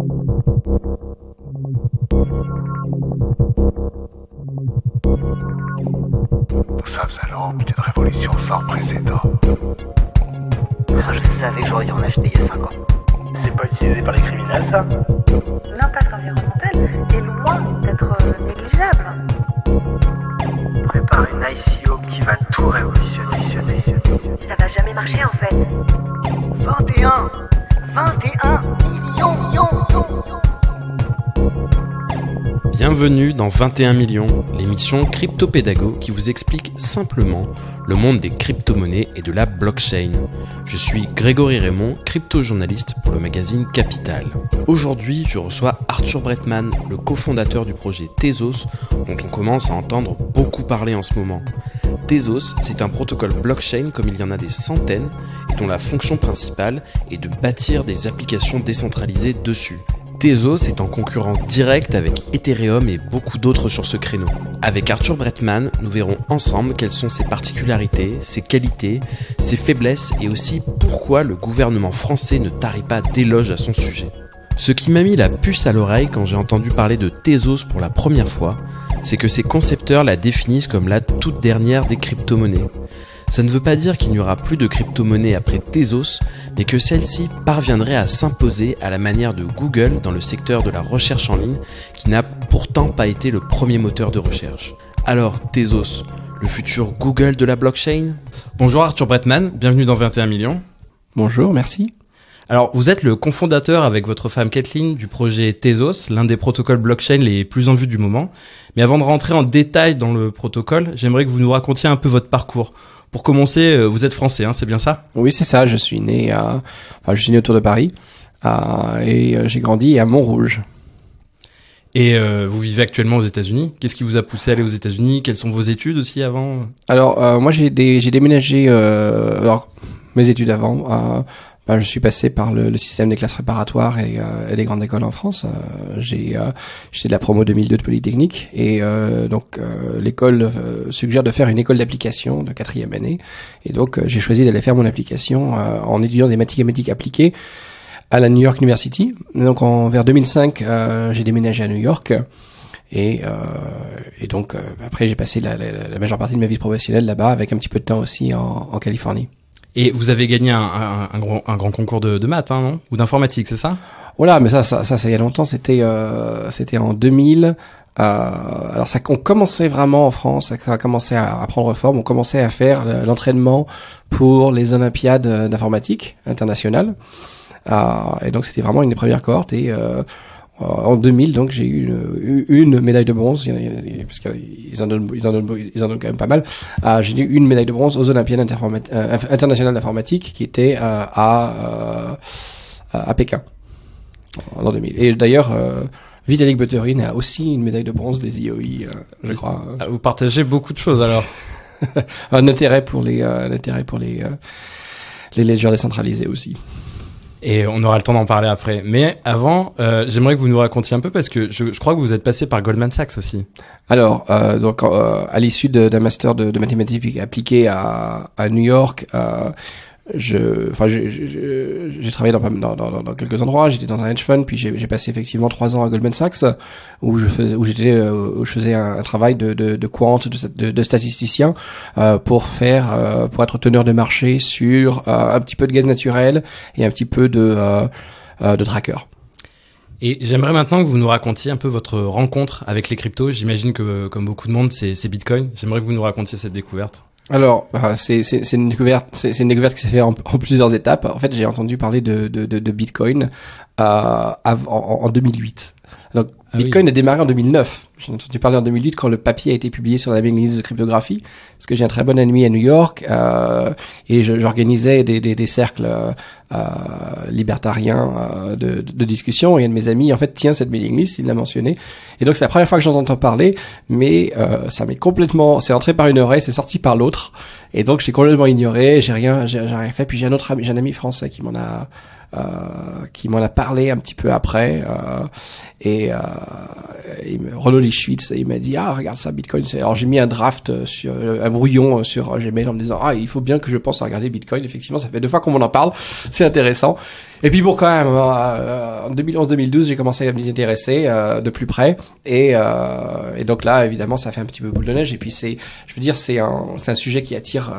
Nous sommes à l'aube d'une révolution sans précédent. Je savais que j'aurais dû en acheter il y a 5 ans. C'est pas utilisé par les criminels, ça? L'impact environnemental est loin d'être négligeable. On prépare une ICO qui va tout révolutionner. Ça va jamais marcher en fait. 21 millions. Bienvenue dans 21 millions, l'émission Crypto-Pédago qui vous explique simplement le monde des crypto-monnaies et de la blockchain. Je suis Grégory Raymond, crypto-journaliste pour le magazine Capital. Aujourd'hui, je reçois Arthur Bretman, le cofondateur du projet Tezos, dont on commence à entendre beaucoup parler en ce moment. Tezos, c'est un protocole blockchain comme il y en a des centaines et dont la fonction principale est de bâtir des applications décentralisées dessus. Tezos est en concurrence directe avec Ethereum et beaucoup d'autres sur ce créneau. Avec Arthur Bretman, nous verrons ensemble quelles sont ses particularités, ses qualités, ses faiblesses et aussi pourquoi le gouvernement français ne tarit pas d'éloges à son sujet. Ce qui m'a mis la puce à l'oreille quand j'ai entendu parler de Tezos pour la première fois, c'est que ses concepteurs la définissent comme la toute dernière des crypto-monnaies. Ça ne veut pas dire qu'il n'y aura plus de crypto-monnaies après Tezos, mais que celle-ci parviendrait à s'imposer à la manière de Google dans le secteur de la recherche en ligne, qui n'a pourtant pas été le premier moteur de recherche. Alors, Tezos, le futur Google de la blockchain ? Bonjour Arthur Bretman, bienvenue dans 21 millions. Bonjour, merci. Alors, vous êtes le cofondateur avec votre femme Kathleen du projet Tezos, l'un des protocoles blockchain les plus en vue du moment. Mais avant de rentrer en détail dans le protocole, j'aimerais que vous nous racontiez un peu votre parcours. Pour commencer, vous êtes français, hein, c'est bien ça ? Oui, c'est ça. Je suis né autour de Paris et j'ai grandi à Montrouge. Et vous vivez actuellement aux États-Unis. Qu'est-ce qui vous a poussé à aller aux États-Unis ? Quelles sont vos études aussi avant ? Alors, moi, j'ai déménagé. Mes études avant. Je suis passé par le système des classes préparatoires et des grandes écoles en France. J'étais de la promo 2002 de Polytechnique et donc l'école suggère de faire une école d'application de 4e année. Et donc j'ai choisi d'aller faire mon application en étudiant des mathématiques appliquées à la New York University. Et donc vers 2005, j'ai déménagé à New York. Et donc après j'ai passé la majeure partie de ma vie professionnelle là-bas avec un petit peu de temps aussi en Californie. Et vous avez gagné un grand concours de maths, hein, non ? Ou d'informatique, c'est ça ? Voilà, mais ça il y a longtemps, c'était en 2000. Alors on commençait vraiment en France, ça a commencé à prendre forme. On commençait à faire l'entraînement pour les Olympiades d'informatique internationales. Et donc c'était vraiment une des premières cohortes. Et en 2000, donc j'ai eu une médaille de bronze, parce qu'ils en donnent quand même pas mal. J'ai eu une médaille de bronze aux Olympiades internationales d'informatique qui était à Pékin en 2000. Et d'ailleurs, Vitalik Buterin a aussi une médaille de bronze des IOI, je crois. Vous partagez beaucoup de choses alors. Un intérêt pour les ledgers décentralisés aussi. Et on aura le temps d'en parler après. Mais avant, j'aimerais que vous nous racontiez un peu parce que je crois que vous êtes passé par Goldman Sachs aussi. Alors, à l'issue d'un master de mathématiques appliquées à New York, j'ai travaillé dans quelques endroits. J'étais dans un hedge fund, puis j'ai passé effectivement 3 ans à Goldman Sachs où je faisais un travail de quant, de statisticien pour être teneur de marché sur un petit peu de gaz naturel et un petit peu de tracker. Et j'aimerais maintenant que vous nous racontiez un peu votre rencontre avec les cryptos. J'imagine que comme beaucoup de monde, c'est Bitcoin. J'aimerais que vous nous racontiez cette découverte. Alors, c'est une découverte qui s'est faite en plusieurs étapes. En fait, j'ai entendu parler de Bitcoin en 2008. Donc, Bitcoin a démarré en 2009. J'ai entendu parler en 2008 quand le papier a été publié sur la mailing list de cryptographie. Parce que j'ai un très bon ami à New York et j'organisais des cercles libertariens de discussion. Et un de mes amis, en fait, tient cette mailing list, il l'a mentionné. Et donc, c'est la première fois que j'en entends parler, mais c'est entré par une oreille, c'est sorti par l'autre. Et donc, j'ai complètement ignoré, j'ai rien fait. Puis j'ai un ami français qui m'en a parlé un petit peu après Renaud Lischwitz, il m'a dit regarde ça Bitcoin. Alors j'ai mis un draft sur un brouillon sur Gmail en me disant il faut bien que je pense à regarder Bitcoin. Effectivement, ça fait 2 fois qu'on m'en en parle, c'est intéressant. Et puis bon, quand même, en 2011-2012, j'ai commencé à m'y intéresser de plus près, et donc là, évidemment, ça fait un petit peu boule de neige. Et puis c'est un sujet qui attire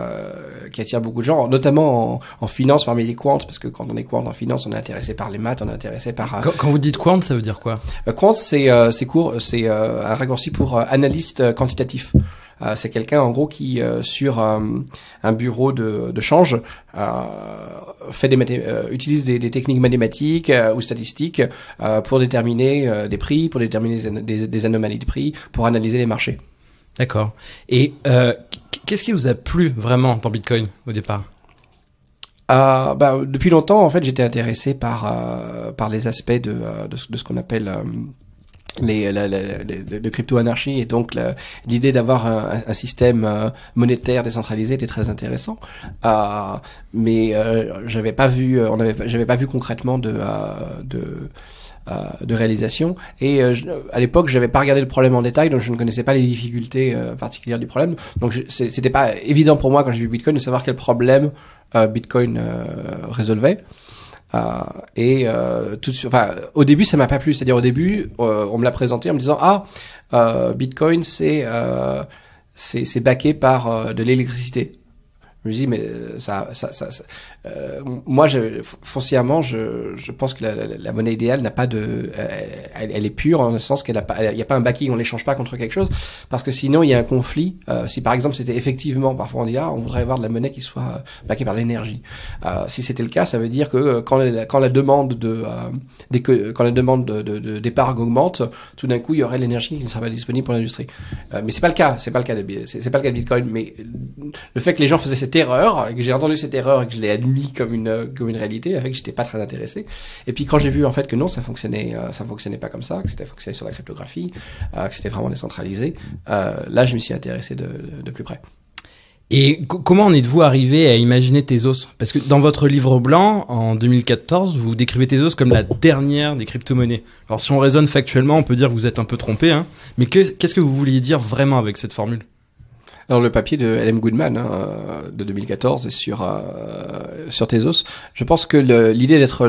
beaucoup de gens, notamment en finance parmi les quants, parce que quand on est quant en finance, on est intéressé par les maths, on est intéressé par. Quand vous dites quant, ça veut dire quoi? Quant, c'est un raccourci pour analyste quantitatif. C'est quelqu'un en gros qui sur un bureau de change fait utilise des techniques mathématiques ou statistiques pour déterminer des prix, pour déterminer des anomalies de prix, pour analyser les marchés. D'accord. Et qu'est-ce qui vous a plu vraiment dans Bitcoin au départ? Depuis longtemps, en fait, j'étais intéressé par les aspects de ce qu'on appelle de crypto-anarchie, et donc l'idée d'avoir un système monétaire décentralisé était très intéressant, mais j'avais pas vu concrètement de réalisation, et à l'époque j'avais pas regardé le problème en détail, donc je ne connaissais pas les difficultés particulières du problème, donc c'était pas évident pour moi quand j'ai vu Bitcoin de savoir quel problème Bitcoin résolvait. Tout de suite, au début ça m'a pas plu, c'est-à-dire au début on me l'a présenté en me disant Bitcoin c'est backé par de l'électricité. Je me dis mais moi foncièrement je pense que la monnaie idéale n'a pas de elle est pure en le sens qu'elle a pas, il y a pas un backing, on l'échange pas contre quelque chose, parce que sinon il y a un conflit. Si par exemple c'était effectivement, parfois on dit on voudrait avoir de la monnaie qui soit backée par l'énergie, si c'était le cas, ça veut dire que quand la demande d'épargne augmente, tout d'un coup il y aurait l'énergie qui ne sera pas disponible pour l'industrie. Mais c'est pas le cas de Bitcoin. Mais le fait que les gens faisaient cette erreur, et que j'ai entendu cette erreur et que je l'ai admis comme une réalité, a fait que j'étais pas très intéressé. Et puis quand j'ai vu en fait que non, ça fonctionnait pas comme ça, que c'était fonctionné sur la cryptographie, que c'était vraiment décentralisé, là je me suis intéressé de plus près. Et comment en êtes-vous arrivé à imaginer Tezos? Parce que dans votre livre blanc, en 2014, vous décrivez Tezos comme la dernière des crypto-monnaies. Alors si on raisonne factuellement, on peut dire que vous êtes un peu trompé, hein. Mais qu'est-ce que vous vouliez dire vraiment avec cette formule? Alors le papier de L.M. Goodman de 2014 est sur Tezos. Je pense que l'idée d'être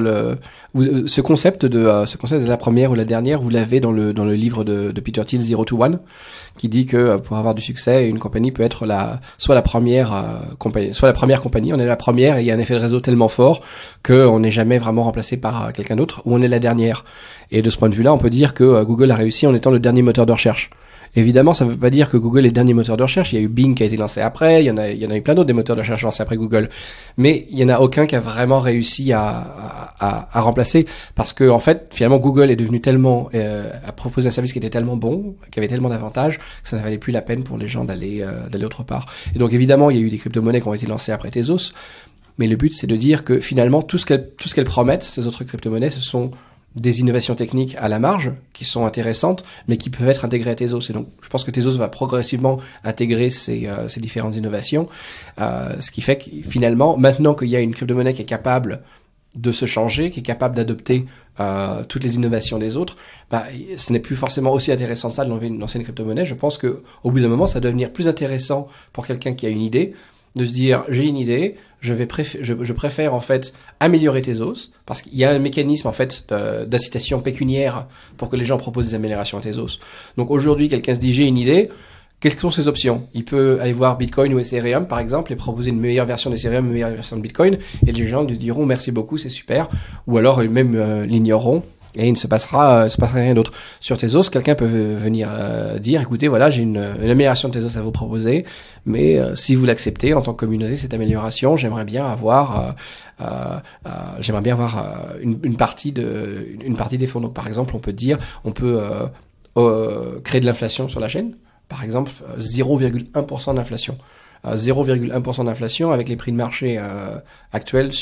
ce concept de la première ou la dernière, vous l'avez dans le livre de Peter Thiel, 0 to 1, qui dit que pour avoir du succès, une compagnie peut être soit la première compagnie, on est la première et il y a un effet de réseau tellement fort qu'on n'est jamais vraiment remplacé par quelqu'un d'autre, ou on est la dernière. Et de ce point de vue-là, on peut dire que Google a réussi en étant le dernier moteur de recherche. Évidemment, ça ne veut pas dire que Google est le dernier moteur de recherche. Il y a eu Bing qui a été lancé après, il y en a eu plein d'autres des moteurs de recherche lancés après Google. Mais il y en a aucun qui a vraiment réussi à remplacer, parce que en fait, finalement, Google est devenu tellement a proposé un service qui était tellement bon, qui avait tellement d'avantages, que ça ne valait plus la peine pour les gens d'aller autre part. Et donc évidemment, il y a eu des crypto-monnaies qui ont été lancées après Tezos, mais le but c'est de dire que finalement tout ce qu'elles promettent, ces autres crypto-monnaies, ce sont des innovations techniques à la marge qui sont intéressantes, mais qui peuvent être intégrées à Tezos. Et donc, je pense que Tezos va progressivement intégrer ces différentes innovations, ce qui fait que finalement, maintenant qu'il y a une crypto-monnaie qui est capable de se changer, qui est capable d'adopter toutes les innovations des autres, ce n'est plus forcément aussi intéressant ça de lancer une crypto-monnaie. Je pense que au bout d'un moment, ça va devenir plus intéressant pour quelqu'un qui a une idée, de se dire j'ai une idée, je préfère en fait améliorer Tezos, parce qu'il y a un mécanisme en fait d'incitation pécuniaire pour que les gens proposent des améliorations à Tezos. Donc aujourd'hui, quelqu'un se dit j'ai une idée, quelles sont ses options? Il peut aller voir Bitcoin ou Ethereum par exemple et proposer une meilleure version d'Ethereum, une meilleure version de Bitcoin, et les gens lui diront merci beaucoup, c'est super, ou alors même l'ignoreront. Et il ne se passera rien d'autre. Sur Tezos, quelqu'un peut venir dire, écoutez, voilà, j'ai une amélioration de Tezos à vous proposer, mais si vous l'acceptez en tant que communauté, cette amélioration, j'aimerais bien avoir une partie des fonds. Donc, par exemple, on peut créer de l'inflation sur la chaîne. Par exemple, 0,1% d'inflation. 0,1% d'inflation avec les prix de marché actuels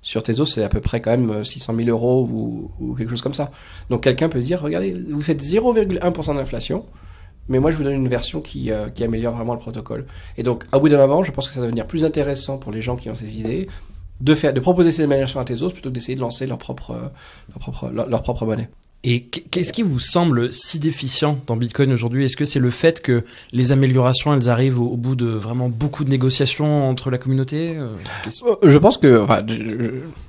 sur Tezos, c'est à peu près quand même 600 000 euros ou quelque chose comme ça. Donc quelqu'un peut dire, regardez, vous faites 0,1% d'inflation, mais moi je vous donne une version qui améliore vraiment le protocole. Et donc, à bout d'un moment, je pense que ça va devenir plus intéressant pour les gens qui ont ces idées de proposer ces améliorations à Tezos plutôt que d'essayer de lancer leur propre monnaie. Et qu'est-ce qui vous semble si déficient dans Bitcoin aujourd'hui? Est-ce que c'est le fait que les améliorations, elles arrivent au bout de vraiment beaucoup de négociations entre la communauté? Je pense que, enfin,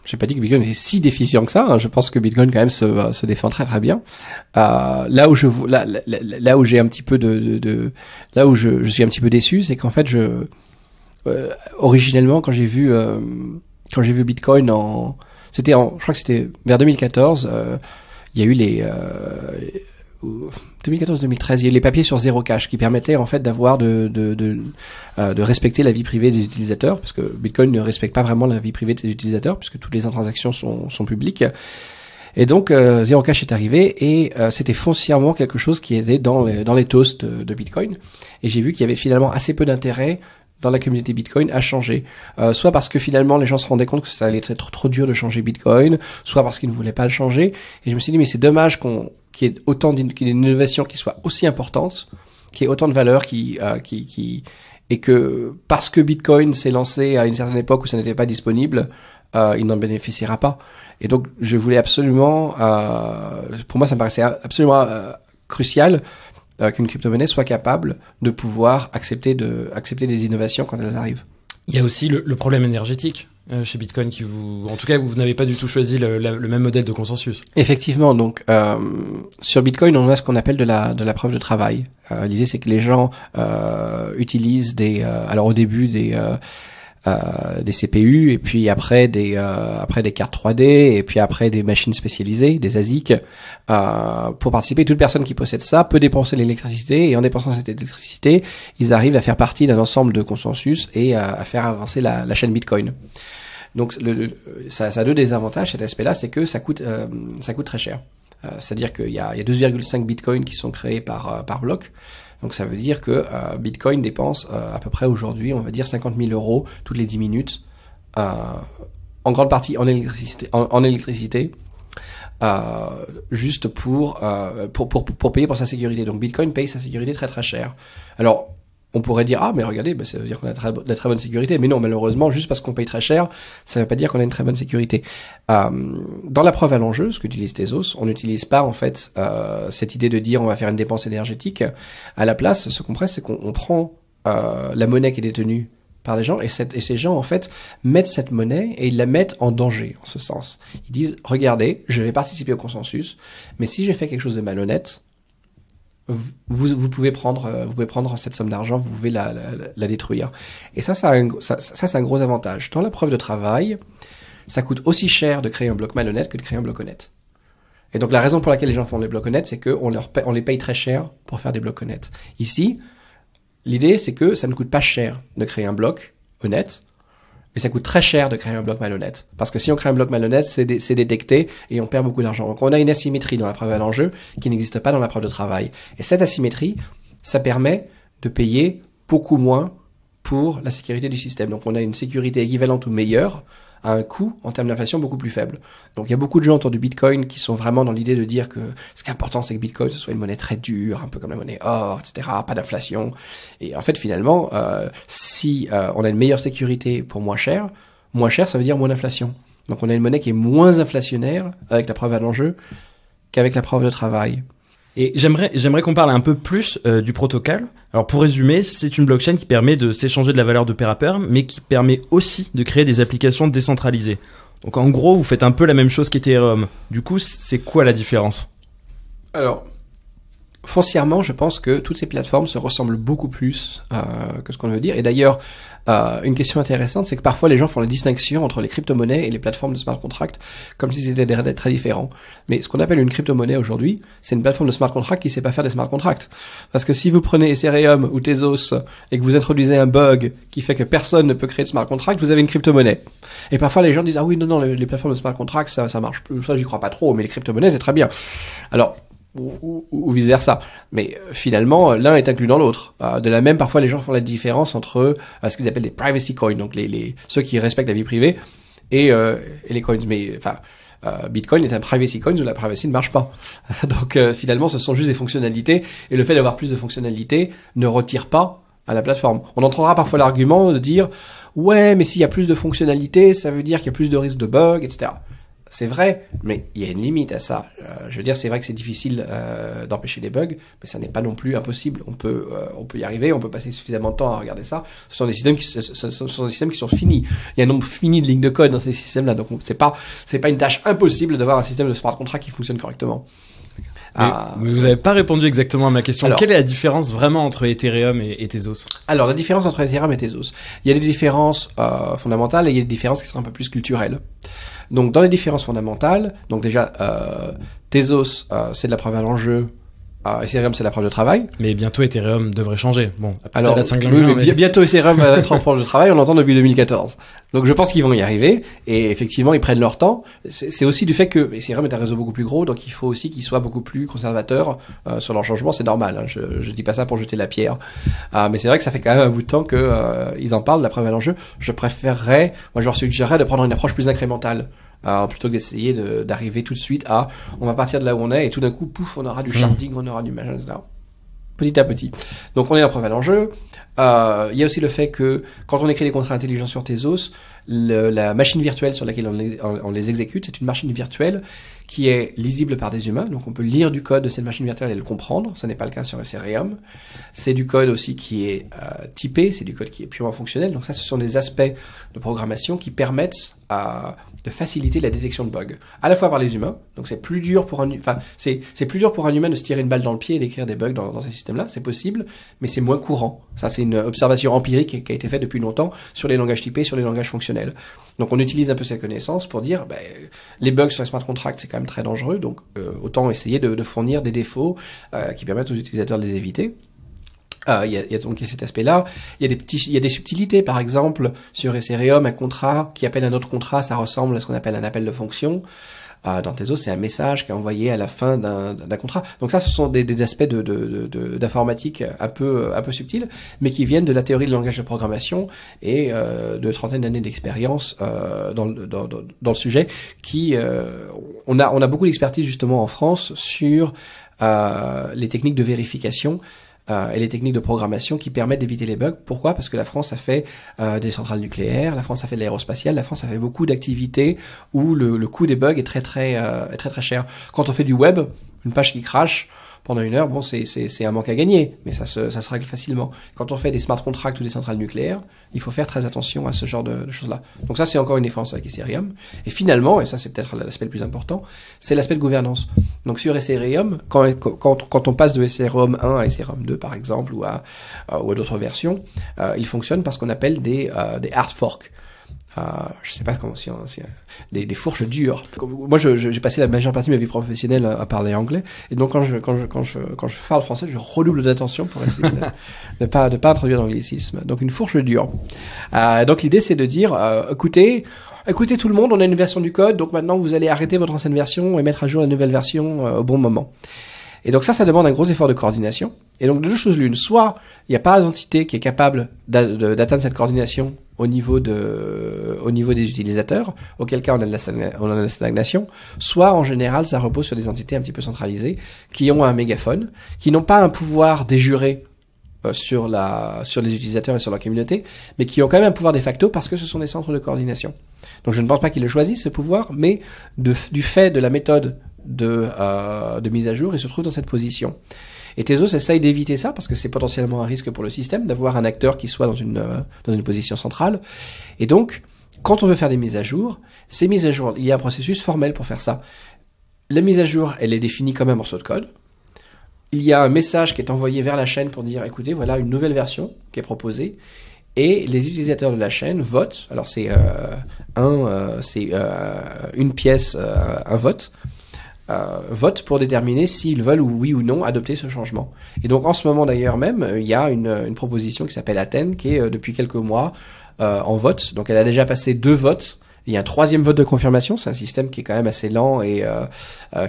j'ai pas dit que Bitcoin est si déficient que ça. Hein. Je pense que Bitcoin quand même se défend très très bien. Là où j'ai un petit peu là où je suis un petit peu déçu, c'est qu'en fait originellement quand j'ai vu Bitcoin je crois que c'était vers 2014. Il y a eu 2014-2013, il y a eu les papiers sur zéro cash qui permettaient en fait d'avoir de respecter la vie privée des utilisateurs, parce que Bitcoin ne respecte pas vraiment la vie privée des utilisateurs puisque toutes les transactions sont publiques. Et donc zéro cash est arrivé et c'était foncièrement quelque chose qui était dans les toasts de Bitcoin. Et j'ai vu qu'il y avait finalement assez peu d'intérêt dans la communauté Bitcoin à changer. Soit parce que finalement les gens se rendaient compte que ça allait être trop dur de changer Bitcoin, soit parce qu'ils ne voulaient pas le changer. Et je me suis dit, mais c'est dommage qu'il y ait autant qu'il y ait une innovation qui soit aussi importante, qu'il y ait autant de valeur et que parce que Bitcoin s'est lancé à une certaine époque où ça n'était pas disponible, il n'en bénéficiera pas. Et donc je voulais absolument, pour moi ça me paraissait absolument crucial qu'une crypto-monnaie soit capable de pouvoir accepter des innovations quand elles arrivent. Il y a aussi le problème énergétique chez Bitcoin en tout cas, vous n'avez pas du tout choisi le même modèle de consensus. Effectivement, donc sur Bitcoin, on a ce qu'on appelle de la preuve de travail. L'idée, c'est que les gens utilisent alors au début des CPU et puis après des cartes 3D et puis après des machines spécialisées, des ASIC pour participer. Toute personne qui possède ça peut dépenser l'électricité et en dépensant cette électricité, ils arrivent à faire partie d'un ensemble de consensus et à faire avancer la chaîne Bitcoin. Donc ça a deux désavantages, cet aspect-là, c'est que ça coûte très cher. C'est-à-dire qu'il y a 12,5 Bitcoins qui sont créés par bloc. Donc ça veut dire que Bitcoin dépense à peu près aujourd'hui, on va dire 50 000 euros toutes les 10 minutes, en grande partie en électricité, juste pour payer pour sa sécurité. Donc Bitcoin paye sa sécurité très très cher. Alors on pourrait dire mais regardez, ça veut dire qu'on a de la très bonne sécurité, mais non, malheureusement, juste parce qu'on paye très cher, ça veut pas dire qu'on a une très bonne sécurité. Dans la preuve à l'enjeu, ce qu'utilise Tezos, on n'utilise pas en fait cette idée de dire on va faire une dépense énergétique. À la place, ce qu'on fait, c'est qu'on prend la monnaie qui est détenue par des gens et ces gens en fait mettent cette monnaie et ils la mettent en danger en ce sens. Ils disent regardez, je vais participer au consensus, mais si j'ai fait quelque chose de malhonnête, vous pouvez prendre cette somme d'argent, vous pouvez la détruire. Et ça c'est un gros avantage. Dans la preuve de travail, ça coûte aussi cher de créer un bloc malhonnête que de créer un bloc honnête. Et donc la raison pour laquelle les gens font des blocs honnêtes, c'est qu'on les paye très cher pour faire des blocs honnêtes. Ici, l'idée c'est que ça ne coûte pas cher de créer un bloc honnête, mais ça coûte très cher de créer un bloc malhonnête. Parce que si on crée un bloc malhonnête, c'est détecté et on perd beaucoup d'argent. Donc on a une asymétrie dans la preuve à l'enjeu qui n'existe pas dans la preuve de travail. Et cette asymétrie, ça permet de payer beaucoup moins pour la sécurité du système. Donc on a une sécurité équivalente ou meilleure à un coût en termes d'inflation beaucoup plus faible. Donc il y a beaucoup de gens autour du Bitcoin qui sont vraiment dans l'idée de dire que ce qui est important c'est que Bitcoin ce soit une monnaie très dure, un peu comme la monnaie or, etc., pas d'inflation. Et en fait finalement, si on a une meilleure sécurité pour moins cher ça veut dire moins d'inflation. Donc on a une monnaie qui est moins inflationnaire avec la preuve à l'enjeu qu'avec la preuve de travail. Et j'aimerais qu'on parle un peu plus du protocole. Alors pour résumer, c'est une blockchain qui permet de s'échanger de la valeur de pair à pair, mais qui permet aussi de créer des applications décentralisées. Donc en gros, vous faites un peu la même chose qu'Ethereum. Du coup, c'est quoi la différence ? Alors, foncièrement, je pense que toutes ces plateformes se ressemblent beaucoup plus que ce qu'on veut dire. Et d'ailleurs, une question intéressante, c'est que parfois les gens font la distinction entre les crypto-monnaies et les plateformes de smart contract comme si c'était très différents. Mais ce qu'on appelle une crypto-monnaie aujourd'hui, c'est une plateforme de smart contract qui sait pas faire des smart contracts. Parce que si vous prenez Ethereum ou Tezos et que vous introduisez un bug qui fait que personne ne peut créer de smart contract, vous avez une crypto-monnaie. Et parfois les gens disent ah oui non les plateformes de smart contract ça marche plus, ça j'y crois pas trop, mais les crypto-monnaies c'est très bien. Alors ou vice versa. Mais finalement, l'un est inclus dans l'autre. De la même, parfois, les gens font la différence entre ce qu'ils appellent les privacy coins, donc ceux qui respectent la vie privée, et les coins. Mais enfin, Bitcoin est un privacy coin où la privacy ne marche pas. Donc finalement, ce sont juste des fonctionnalités, et le fait d'avoir plus de fonctionnalités ne retire pas à la plateforme. On entendra parfois l'argument de dire ouais, mais s'il y a plus de fonctionnalités, ça veut dire qu'il y a plus de risques de bugs, etc. C'est vrai, mais il y a une limite à ça. Je veux dire, c'est vrai que c'est difficile d'empêcher les bugs, mais ça n'est pas non plus impossible. On peut y arriver, on peut passer suffisamment de temps à regarder ça. Ce sont des systèmes qui sont finis. Il y a un nombre fini de lignes de code dans ces systèmes-là, donc c'est pas une tâche impossible d'avoir un système de smart contract qui fonctionne correctement. Mais vous n'avez pas répondu exactement à ma question. Alors, quelle est la différence vraiment entre Ethereum et Tezos? Alors, la différence entre Ethereum et Tezos. Il y a des différences fondamentales et il y a des différences qui sont un peu plus culturelles. Donc, dans les différences fondamentales, donc déjà, Tezos, c'est de la preuve à l'enjeu. Ethereum, c'est la preuve de travail. Mais bientôt, Ethereum devrait changer. Bon, alors, la 5 oui, mais bientôt Ethereum va être en preuve de travail, on l'entend depuis 2014. Donc, je pense qu'ils vont y arriver. Et effectivement, ils prennent leur temps. C'est aussi du fait que Ethereum est un réseau beaucoup plus gros, donc il faut aussi qu'ils soient beaucoup plus conservateurs sur leur changement. C'est normal. Hein. Je dis pas ça pour jeter la pierre. Mais c'est vrai que ça fait quand même un bout de temps que ils en parlent, la preuve à l'enjeu. Moi, je leur suggérerais de prendre une approche plus incrémentale. Plutôt que d'essayer d'arriver tout de suite à on va partir de là où on est et tout d'un coup pouf on aura du sharding, on aura du machin, etc. Petit à petit. Donc on est en preuve à l'enjeu. Il y a aussi le fait que quand on écrit des contrats intelligents sur Tezos, la machine virtuelle sur laquelle on les exécute, c'est une machine virtuelle qui est lisible par des humains. Donc on peut lire du code de cette machine virtuelle et le comprendre. Ça n'est pas le cas sur Ethereum. C'est du code aussi qui est typé, c'est du code qui est purement fonctionnel. Donc ça, ce sont des aspects de programmation qui permettent de faciliter la détection de bugs, à la fois par les humains. Donc c'est plus dur pour c'est plus dur pour un humain de se tirer une balle dans le pied et d'écrire des bugs dans ces systèmes-là. C'est possible, mais c'est moins courant. Ça, c'est une observation empirique qui a été faite depuis longtemps sur les langages typés, sur les langages fonctionnels. Donc on utilise un peu cette connaissance pour dire les bugs sur les smart contracts, c'est quand même très dangereux. Donc autant essayer de fournir des défauts qui permettent aux utilisateurs de les éviter. Il y a donc cet aspect-là. Il y a des subtilités, par exemple, sur Ethereum, un contrat qui appelle un autre contrat, ça ressemble à ce qu'on appelle un appel de fonction. Dans Tezos, c'est un message qui est envoyé à la fin d'un contrat. Donc ça, ce sont des aspects d'informatique un peu subtils, mais qui viennent de la théorie de langage de programmation et de trentaine d'années d'expérience dans le sujet. On a beaucoup d'expertise justement en France sur les techniques de vérification et les techniques de programmation qui permettent d'éviter les bugs. Pourquoi ? Parce que la France a fait des centrales nucléaires, la France a fait de l'aérospatiale, la France a fait beaucoup d'activités où le coût des bugs est très cher. Quand on fait du web, une page qui crache pendant une heure, bon, c'est un manque à gagner, mais ça se règle facilement. Quand on fait des smart contracts ou des centrales nucléaires, il faut faire très attention à ce genre de choses-là. Donc ça, c'est encore une différence avec Ethereum. Et finalement, et ça c'est peut-être l'aspect le plus important, c'est l'aspect de gouvernance. Donc sur Ethereum, quand on passe de Ethereum 1 à Ethereum 2 par exemple, ou à d'autres versions, il fonctionne par ce qu'on appelle des hard forks. Je sais pas comment des fourches dures. Moi, j'ai passé la majeure partie de ma vie professionnelle à parler anglais, et donc quand je parle français, je redouble d'attention pour essayer de pas introduire d'anglicisme. Donc une fourche dure. Donc l'idée, c'est de dire, écoutez tout le monde, on a une version du code, donc maintenant vous allez arrêter votre ancienne version et mettre à jour la nouvelle version au bon moment. Et donc ça demande un gros effort de coordination. Et donc de deux choses l'une, soit il n'y a pas d'entité qui est capable d'atteindre cette coordination au niveau des utilisateurs, auquel cas on a de la stagnation, soit en général ça repose sur des entités un petit peu centralisées qui ont un mégaphone, qui n'ont pas un pouvoir déjuré sur les utilisateurs et sur leur communauté, mais qui ont quand même un pouvoir de facto parce que ce sont des centres de coordination. Donc je ne pense pas qu'ils le choisissent, ce pouvoir, mais du fait de la méthode de mise à jour, ils se trouvent dans cette position. Et Tezos essaye d'éviter ça parce que c'est potentiellement un risque pour le système d'avoir un acteur qui soit dans une position centrale. Et donc, quand on veut faire des mises à jour, ces mises à jour, il y a un processus formel pour faire ça. La mise à jour, elle est définie comme un morceau de code. Il y a un message qui est envoyé vers la chaîne pour dire, écoutez, voilà une nouvelle version qui est proposée. Et les utilisateurs de la chaîne votent. Alors c'est une pièce, un vote. Vote pour déterminer s'ils veulent ou oui ou non adopter ce changement. Et donc en ce moment d'ailleurs même, il y a une proposition qui s'appelle Athènes, qui est depuis quelques mois en vote. Donc elle a déjà passé 2 votes. Il y a un 3e vote de confirmation. C'est un système qui est quand même assez lent et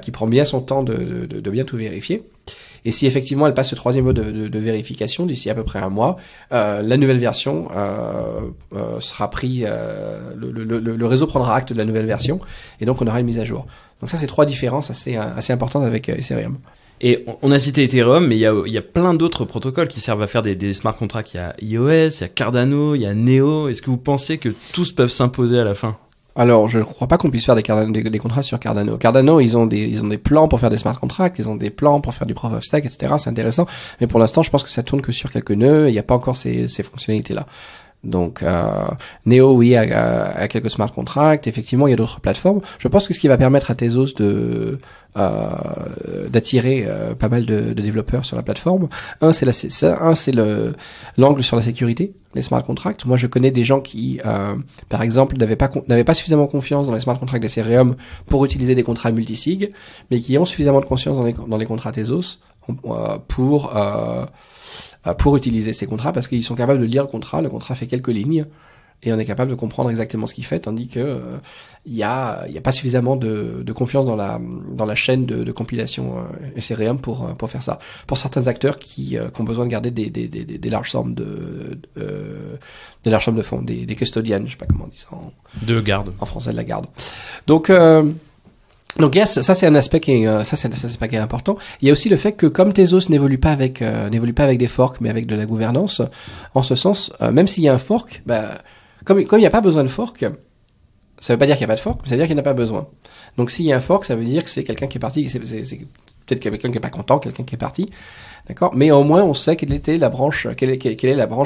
qui prend bien son temps de bien tout vérifier. Et si effectivement elle passe ce 3e vote de vérification d'ici à peu près un mois, la nouvelle version sera pris, le réseau prendra acte de la nouvelle version et donc on aura une mise à jour. Donc ça, c'est 3 différences assez importantes avec Ethereum. Et on a cité Ethereum, mais il y a plein d'autres protocoles qui servent à faire des smart contracts. Il y a iOS, il y a Cardano, il y a Neo. Est-ce que vous pensez que tous peuvent s'imposer à la fin ? Alors, je ne crois pas qu'on puisse faire des contrats sur Cardano. Cardano, ils ont des plans pour faire des smart contracts, ils ont des plans pour faire du proof of stake, etc. C'est intéressant. Mais pour l'instant, je pense que ça tourne que sur quelques nœuds. Il n'y a pas encore ces fonctionnalités-là. Donc, Neo, oui, a quelques smart contracts. Effectivement, il y a d'autres plateformes. Je pense que ce qui va permettre à Tezos d'attirer pas mal de développeurs sur la plateforme. C'est l'angle sur la sécurité, les smart contracts. Moi, je connais des gens qui, par exemple, n'avaient pas suffisamment confiance dans les smart contracts d'Ethereum pour utiliser des contrats multisig, mais qui ont suffisamment de confiance dans les contrats Tezos pour utiliser ces contrats, parce qu'ils sont capables de lire le contrat fait quelques lignes, et on est capable de comprendre exactement ce qu'il fait, tandis que il y a pas suffisamment de confiance dans la chaîne de compilation Ethereum pour faire ça. Pour certains acteurs qui ont besoin de garder des larges sommes des larges sommes de fonds, des custodians, je sais pas comment on dit ça de garde en français, de la garde. Donc yes, ça c'est un aspect qui est important. Il y a aussi le fait que comme Tezos n'évolue pas avec des forks, mais avec de la gouvernance, en ce sens, même s'il y a un fork, comme il n'y a pas besoin de fork, ça veut pas dire qu'il n'y a pas de fork, mais ça veut dire qu'il n'y en a pas besoin. Donc s'il y a un fork, ça veut dire que c'est quelqu'un qui est parti, c'est peut-être quelqu'un qui est pas content, quelqu'un qui est parti, d'accord. Mais au moins on sait quelle est la branche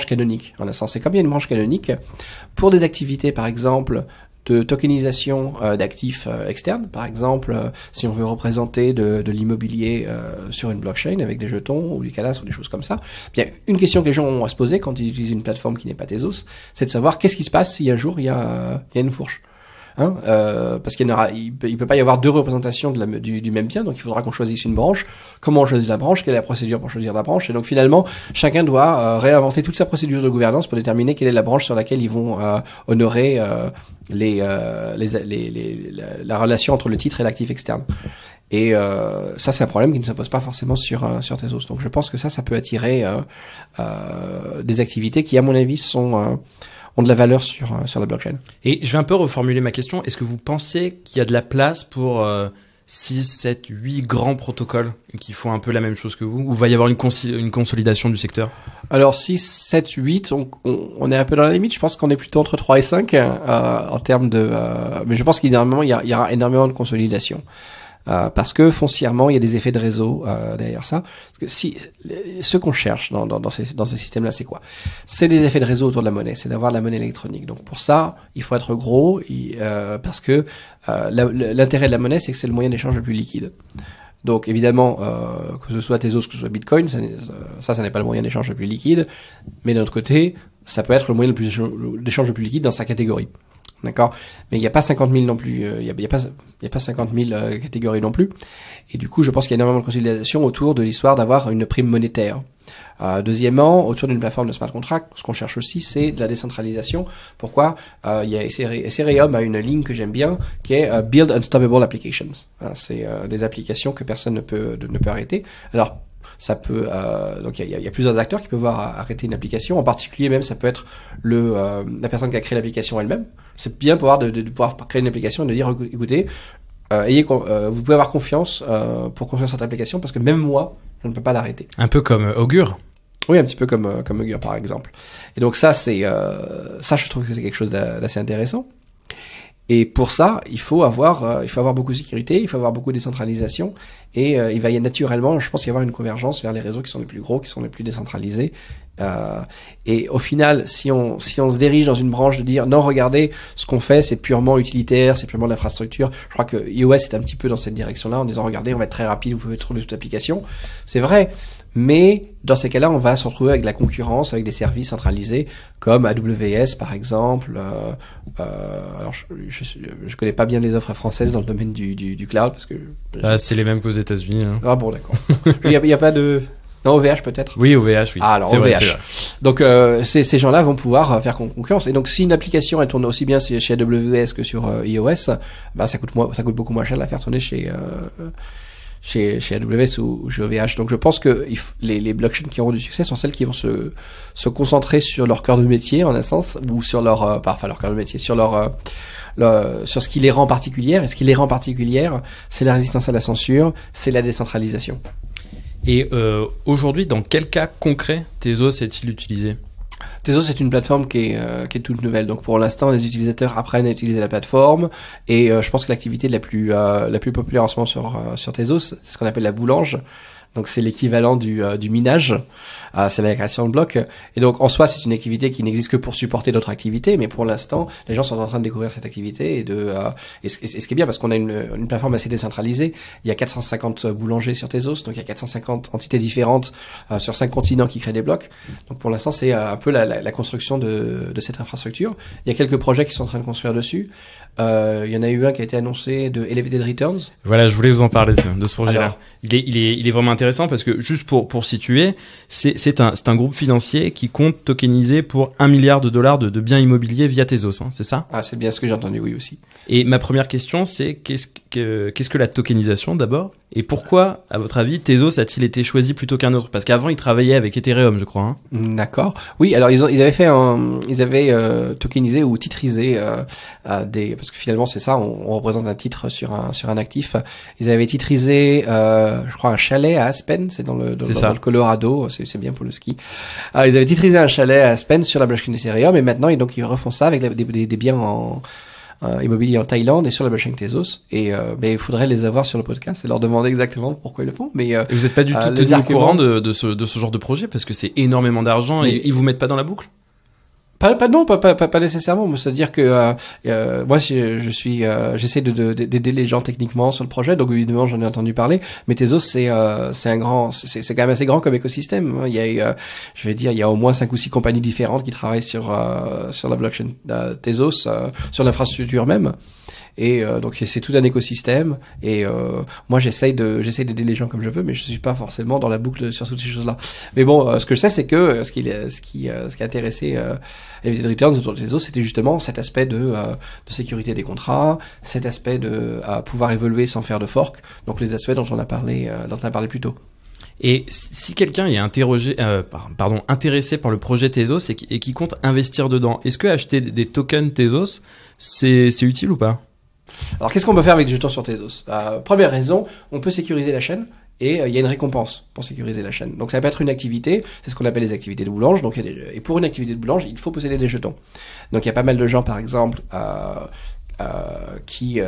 canonique. En un sens, c'est comme il y a une branche canonique pour des activités, par exemple, de tokenisation d'actifs externes. Par exemple, si on veut représenter de l'immobilier sur une blockchain avec des jetons ou du cadastre ou des choses comme ça, bien une question que les gens ont à se poser quand ils utilisent une plateforme qui n'est pas Tezos, c'est de savoir qu'est-ce qui se passe si un jour il y a une fourche. Parce il peut pas y avoir deux représentations du même bien, donc il faudra qu'on choisisse une branche. Comment on choisit la branche? Quelle est la procédure pour choisir la branche? Et donc finalement, chacun doit réinventer toute sa procédure de gouvernance pour déterminer quelle est la branche sur laquelle ils vont honorer la relation entre le titre et l'actif externe. Et ça, c'est un problème qui ne s'impose pas forcément sur Tezos. Donc je pense que ça peut attirer des activités qui, à mon avis, ont de la valeur sur la blockchain. Et je vais un peu reformuler ma question. Est-ce que vous pensez qu'il y a de la place pour 6, 7, 8 grands protocoles qui font un peu la même chose que vous, ou va y avoir une consolidation du secteur? Alors 6, 7, 8, on est un peu dans la limite. Je pense qu'on est plutôt entre 3 et 5 en termes de... mais je pense qu'il y aura énormément de consolidation. Parce que foncièrement il y a des effets de réseau derrière ça. Parce que ce qu'on cherche dans ces systèmes-là, c'est quoi? C'est des effets de réseau autour de la monnaie, c'est d'avoir de la monnaie électronique. Donc pour ça, il faut être gros, parce que l'intérêt de la monnaie, c'est que c'est le moyen d'échange le plus liquide. Donc évidemment, que ce soit Tezos, que ce soit Bitcoin, ça n'est pas le moyen d'échange le plus liquide, mais d'un autre côté, ça peut être le moyen d'échange le plus liquide dans sa catégorie. D'accord, mais il n'y a pas 50 000 non plus. Il y a pas 50 000 catégories non plus. Et du coup, je pense qu'il y a énormément de consolidation autour de l'histoire d'avoir une prime monétaire. Deuxièmement, autour d'une plateforme de smart contract, ce qu'on cherche aussi, c'est de la décentralisation. Pourquoi? Il y a Ethereum a une ligne que j'aime bien, qui est Build Unstoppable Applications. C'est des applications que personne ne peut arrêter. Alors ça peut donc il y a plusieurs acteurs qui peuvent arrêter une application. En particulier, même ça peut être la personne qui a créé l'application elle-même. C'est bien de pouvoir créer une application et de dire écoutez, vous pouvez avoir confiance pour construire cette application, parce que même moi je ne peux pas l'arrêter. Un peu comme Augur. Oui, un petit peu comme Augur par exemple. Et donc ça je trouve que c'est quelque chose d'assez intéressant. Et pour ça, il faut avoir beaucoup de sécurité, il faut avoir beaucoup de décentralisation, et il va y naturellement, je pense, y avoir une convergence vers les réseaux qui sont les plus gros, qui sont les plus décentralisés. Et au final, si on se dirige dans une branche de dire non, regardez, ce qu'on fait, c'est purement utilitaire, c'est purement de l'infrastructure. Je crois que iOS est un petit peu dans cette direction-là, en disant regardez, on va être très rapide, vous pouvez trouver toute l'application. C'est vrai, mais dans ces cas-là, on va se retrouver avec la concurrence, avec des services centralisés comme AWS par exemple. Alors je connais pas bien les offres françaises dans le domaine du cloud, parce que c'est les mêmes qu'aux États-Unis. Hein. Ah bon, d'accord. Il y a pas de non, OVH peut-être. Oui, OVH, oui. Ah, alors c'est OVH. Vrai. Donc ces gens-là vont pouvoir faire concurrence. Et donc si une application elle tourne aussi bien chez AWS que sur iOS, ça coûte beaucoup moins cher de la faire tourner chez AWS ou chez OVH. Donc je pense que les blockchains qui auront du succès sont celles qui vont se concentrer sur leur cœur de métier en un sens, ou sur leur leur cœur de métier, sur sur ce qui les rend particulières. Et ce qui les rend particulières, c'est la résistance à la censure, c'est la décentralisation. Et aujourd'hui, dans quel cas concret Tezos est-il utilisé? Tezos, c'est une plateforme qui est toute nouvelle. Donc pour l'instant, les utilisateurs apprennent à utiliser la plateforme et je pense que l'activité la plus populaire en ce moment sur Tezos, c'est ce qu'on appelle la boulange. Donc c'est l'équivalent du minage, c'est la création de blocs. Et donc en soi c'est une activité qui n'existe que pour supporter d'autres activités, mais pour l'instant les gens sont en train de découvrir cette activité et ce qui est bien parce qu'on a une plateforme assez décentralisée. Il y a 450 boulangers sur Tezos, donc il y a 450 entités différentes sur 5 continents qui créent des blocs. Donc pour l'instant c'est un peu la construction de cette infrastructure. Il y a quelques projets qui sont en train de construire dessus. Il y en a eu un qui a été annoncé de Elevated Returns. Voilà, je voulais vous en parler de ce projet-là. Alors, il est vraiment intéressant parce que juste pour situer, c'est un groupe financier qui compte tokeniser pour $1 milliard de biens immobiliers via Tezos, hein, c'est ça? Ah, c'est bien ce que j'ai entendu, oui aussi. Et ma première question, c'est qu'est-ce que la tokenisation d'abord? Et pourquoi, à votre avis, Tezos a-t-il été choisi plutôt qu'un autre? Parce qu'avant, il travaillait avec Ethereum, je crois. Hein. D'accord. Oui, alors ils avaient tokenisé ou titrisé parce que finalement c'est ça, on représente un titre sur un actif. Ils avaient titrisé, je crois, un chalet à Aspen, c'est dans le Colorado, c'est bien pour le ski. Ils avaient titrisé un chalet à Aspen sur la blockchain Ethereum et maintenant ils refont ça avec des biens immobilier en Thaïlande et sur la blockchain Tezos et il faudrait les avoir sur le podcast et leur demander exactement pourquoi ils le font, mais et vous n'êtes pas du tout tenu au courant de ce genre de projet parce que c'est énormément d'argent et ils vous mettent pas dans la boucle? Pas nécessairement. C'est-à-dire que moi, j'essaie d'aider les gens techniquement sur le projet. Donc évidemment, j'en ai entendu parler. Mais Tezos, c'est quand même assez grand comme écosystème. Il y a, il y a au moins 5 ou 6 compagnies différentes qui travaillent sur la blockchain Tezos, sur l'infrastructure même. Et donc c'est tout un écosystème et moi j'essaie d'aider les gens comme je peux, mais je suis pas forcément dans la boucle sur toutes ces choses-là. Mais bon, ce que je sais, c'est que ce qui a intéressé Elevated Returns autour de Tezos, c'était justement cet aspect de sécurité des contrats, cet aspect de pouvoir évoluer sans faire de fork, donc les aspects dont on a parlé plus tôt. Et si quelqu'un est intéressé par le projet Tezos et qui compte investir dedans, est-ce que acheter des tokens Tezos, c'est utile ou pas? Alors, qu'est-ce qu'on peut faire avec des jetons sur Tezos? Première raison, on peut sécuriser la chaîne et il y a une récompense pour sécuriser la chaîne. Donc, ça peut être une activité, c'est ce qu'on appelle les activités de boulange. Donc, et pour une activité de boulange, il faut posséder des jetons. Donc, il y a pas mal de gens, par exemple, qui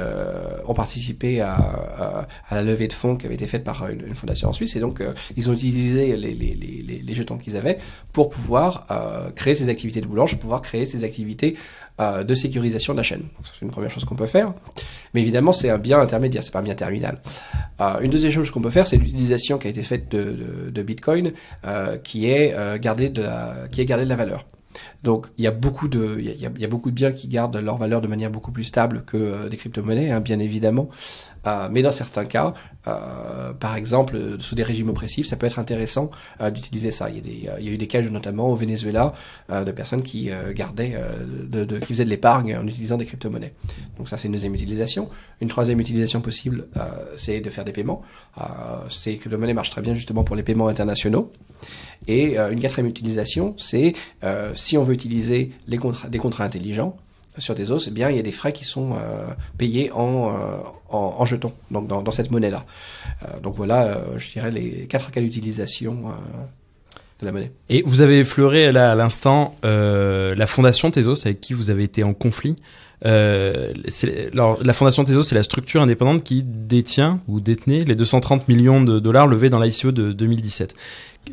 ont participé à la levée de fonds qui avait été faite par une fondation en Suisse et donc ils ont utilisé les jetons qu'ils avaient pour pouvoir créer ces activités de boulange, pour pouvoir créer ces activités de sécurisation de la chaîne. Donc, c'est une première chose qu'on peut faire, mais évidemment c'est un bien intermédiaire, c'est pas un bien terminal. Une deuxième chose qu'on peut faire, c'est l'utilisation qui a été faite de Bitcoin qui est garder de la valeur. Donc il y a beaucoup de biens qui gardent leur valeur de manière beaucoup plus stable que des crypto-monnaies, hein, bien évidemment. Mais dans certains cas, par exemple sous des régimes oppressifs, ça peut être intéressant d'utiliser ça. Il y a eu des cas notamment au Venezuela de personnes qui gardaient qui faisaient de l'épargne en utilisant des crypto-monnaies. Donc ça c'est une deuxième utilisation. Une troisième utilisation possible, c'est de faire des paiements. Ces crypto-monnaies marchent très bien justement pour les paiements internationaux. Et une quatrième utilisation, c'est si on veut utiliser des contrats intelligents sur Tezos, eh bien il y a des frais qui sont payés en jetons, donc dans cette monnaie-là. Donc voilà, je dirais les 4 cas d'utilisation de la monnaie. Et vous avez effleuré là à l'instant la fondation Tezos avec qui vous avez été en conflit. Alors, la fondation Tezos, c'est la structure indépendante qui détient ou détenait les 230 millions de dollars levés dans l'ICO de 2017.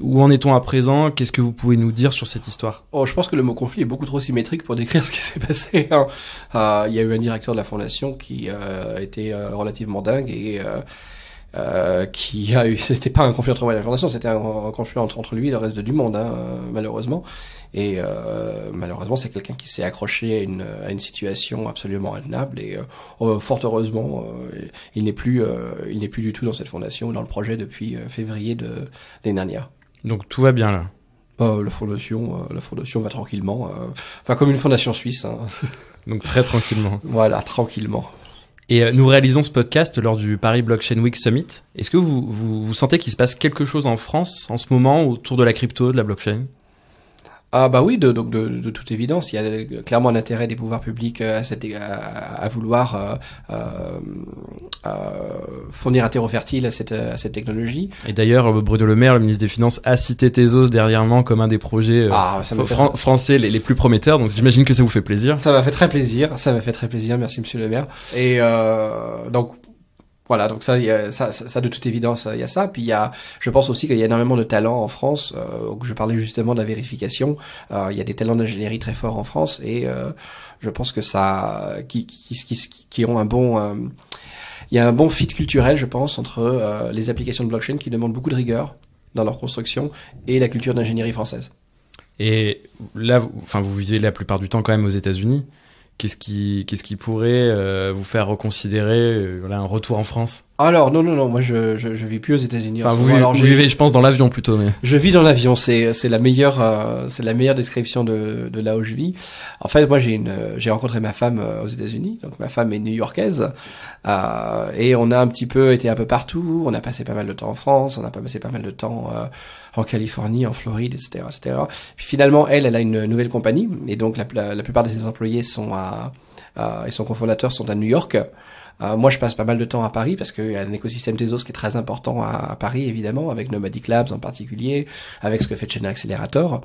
Où en est-on à présent? Qu'est-ce que vous pouvez nous dire sur cette histoire? Je pense que le mot conflit est beaucoup trop symétrique pour décrire ce qui s'est passé. Il y a eu un directeur de la fondation qui a été relativement dingue et c'était pas un conflit entre moi et la fondation, c'était un conflit entre lui et le reste du monde, malheureusement. Et malheureusement, c'est quelqu'un qui s'est accroché à une situation absolument intenable. Et fort heureusement, il n'est plus du tout dans cette fondation, dans le projet depuis février de l'année dernière. Donc tout va bien là. La fondation va tranquillement, comme une fondation suisse. Hein. Donc très tranquillement. Voilà, tranquillement. Et nous réalisons ce podcast lors du Paris Blockchain Week Summit. Est-ce que vous sentez qu'il se passe quelque chose en France en ce moment autour de la crypto, de la blockchain? Ah bah oui, de toute évidence, il y a clairement un intérêt des pouvoirs publics à vouloir fournir un terreau fertile à cette technologie. Et d'ailleurs, Bruno Le Maire, le ministre des Finances, a cité Tezos dernièrement comme un des projets français les plus prometteurs. Donc j'imagine que ça vous fait plaisir. Ça m'a fait très plaisir. Merci Monsieur Le Maire. Et donc voilà, donc ça de toute évidence, il y a ça. Puis je pense aussi qu'il y a énormément de talents en France. Je parlais justement de la vérification. Il y a des talents d'ingénierie très forts en France, et je pense que qui ont un bon, il y a un bon fit culturel, je pense, entre les applications de blockchain qui demandent beaucoup de rigueur dans leur construction et la culture d'ingénierie française. Et là, vous vivez la plupart du temps quand même aux États-Unis. Qu'est-ce qui pourrait vous faire reconsidérer un retour en France? Alors non, moi je vis plus aux États-Unis. Enfin, vous vivez, je pense, dans l'avion plutôt, mais. Je vis dans l'avion, c'est la meilleure description de là où je vis. En fait, moi j'ai rencontré ma femme aux États-Unis, donc ma femme est new-yorkaise, et on a été un peu partout. On a passé pas mal de temps en France, on a passé pas mal de temps en Californie, en Floride, etc. Puis finalement, elle a une nouvelle compagnie, et donc la plupart de ses employés et son cofondateur sont à New York. Moi, je passe pas mal de temps à Paris parce qu'il y a un écosystème Tezos qui est très important à Paris, évidemment, avec Nomadic Labs en particulier, avec ce que fait Chain Accelerator.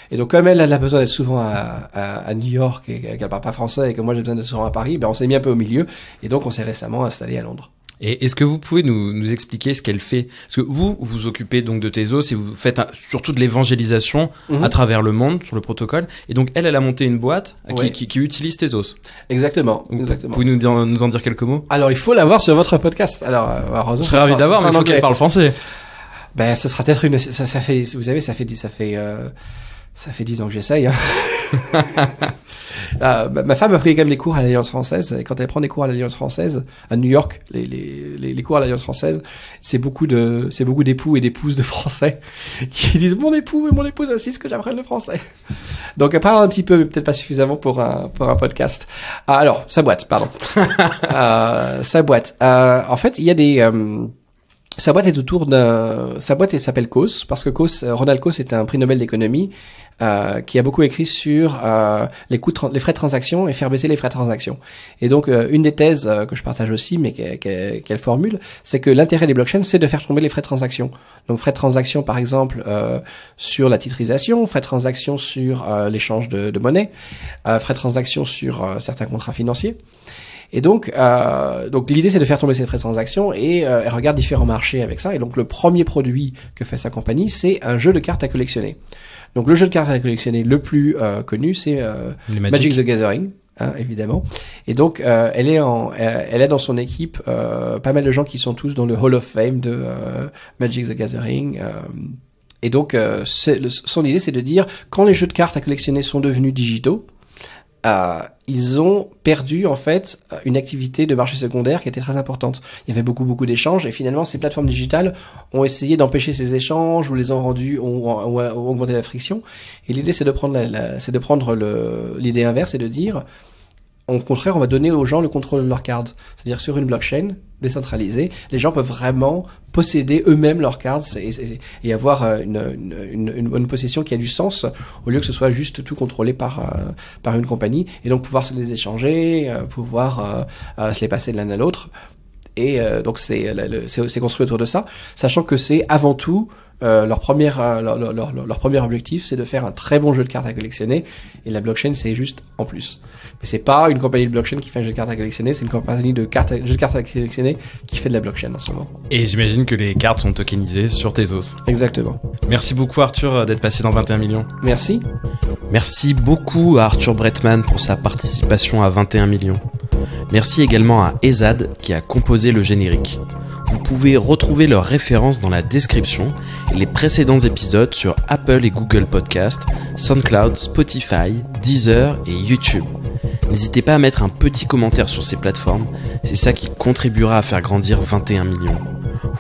Et donc, comme elle a besoin d'être souvent à New York et qu'elle parle pas français et que moi j'ai besoin d'être souvent à Paris, on s'est mis un peu au milieu, et donc on s'est récemment installé à Londres. Et est-ce que vous pouvez nous expliquer ce qu'elle fait? Parce que vous occupez donc de Tezos et vous faites surtout de l'évangélisation à travers le monde sur le protocole. Et donc elle a monté une boîte qui utilise Tezos. Exactement. Vous pouvez nous en dire quelques mots? Alors il faut l'avoir sur votre podcast. Alors heureusement, je serais ravi d'avoir, mais il faut qu'elle parle français. Ben ça sera peut-être ça fait, vous savez, ça fait 10 ans que j'essaye. Hein. Ma femme a pris quand même des cours à l'Alliance française, et quand elle prend des cours à l'Alliance française à New York, les cours à l'Alliance française, c'est beaucoup d'époux et d'épouses de français qui disent mon époux et mon épouse insistent que j'apprenne le français. Donc elle parle un petit peu, mais peut-être pas suffisamment pour un podcast. Alors sa boîte, pardon. En fait, il y a des sa boîte est elle s'appelle Coase, parce que Ronald Coase est un prix Nobel d'économie, qui a beaucoup écrit sur les frais de transaction et faire baisser les frais de transaction. Et donc une des thèses que je partage aussi, mais qu'elle formule, c'est que l'intérêt des blockchains, c'est de faire tomber les frais de transaction. Donc frais de transaction, par exemple, sur la titrisation, frais de transaction sur l'échange de monnaie, frais de transaction sur certains contrats financiers. Et donc l'idée, c'est de faire tomber ces frais de transaction, et elle regarde différents marchés avec ça. Et donc le premier produit que fait sa compagnie, c'est un jeu de cartes à collectionner. Donc le jeu de cartes à collectionner le plus connu, c'est Magic the Gathering, évidemment. Et donc elle a dans son équipe pas mal de gens qui sont tous dans le Hall of Fame de Magic the Gathering. Et donc son idée, c'est de dire, quand les jeux de cartes à collectionner sont devenus digitaux, ils ont perdu en fait une activité de marché secondaire qui était très importante. Il y avait beaucoup d'échanges, et finalement ces plateformes digitales ont essayé d'empêcher ces échanges, ou les ont rendus, ont augmenté la friction. Et l'idée, c'est de prendre l'idée inverse, et de dire, au contraire, on va donner aux gens le contrôle de leurs cartes. C'est-à-dire, sur une blockchain décentralisée, les gens peuvent vraiment posséder eux-mêmes leurs cartes et avoir une possession qui a du sens, au lieu que ce soit juste tout contrôlé par une compagnie, et donc pouvoir se les échanger, pouvoir se les passer de l'un à l'autre. Et donc c'est construit autour de ça, sachant que c'est avant tout leur premier objectif, c'est de faire un très bon jeu de cartes à collectionner, et la blockchain, c'est juste en plus. Mais c'est pas une compagnie de blockchain qui fait un jeu de cartes à collectionner, c'est une compagnie de jeu de cartes à collectionner qui fait de la blockchain en ce moment. Et j'imagine que les cartes sont tokenisées sur Tezos. Exactement. Merci beaucoup Arthur d'être passé dans 21 millions. Merci. Merci beaucoup à Arthur Bretman pour sa participation à 21 millions. Merci également à Ezad qui a composé le générique. Vous pouvez retrouver leurs références dans la description et les précédents épisodes sur Apple et Google Podcast, SoundCloud, Spotify, Deezer et YouTube. N'hésitez pas à mettre un petit commentaire sur ces plateformes, c'est ça qui contribuera à faire grandir 21 millions.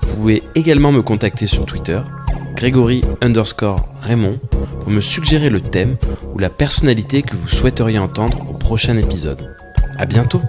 Vous pouvez également me contacter sur Twitter, Grégory_Raymond, pour me suggérer le thème ou la personnalité que vous souhaiteriez entendre au prochain épisode. À bientôt!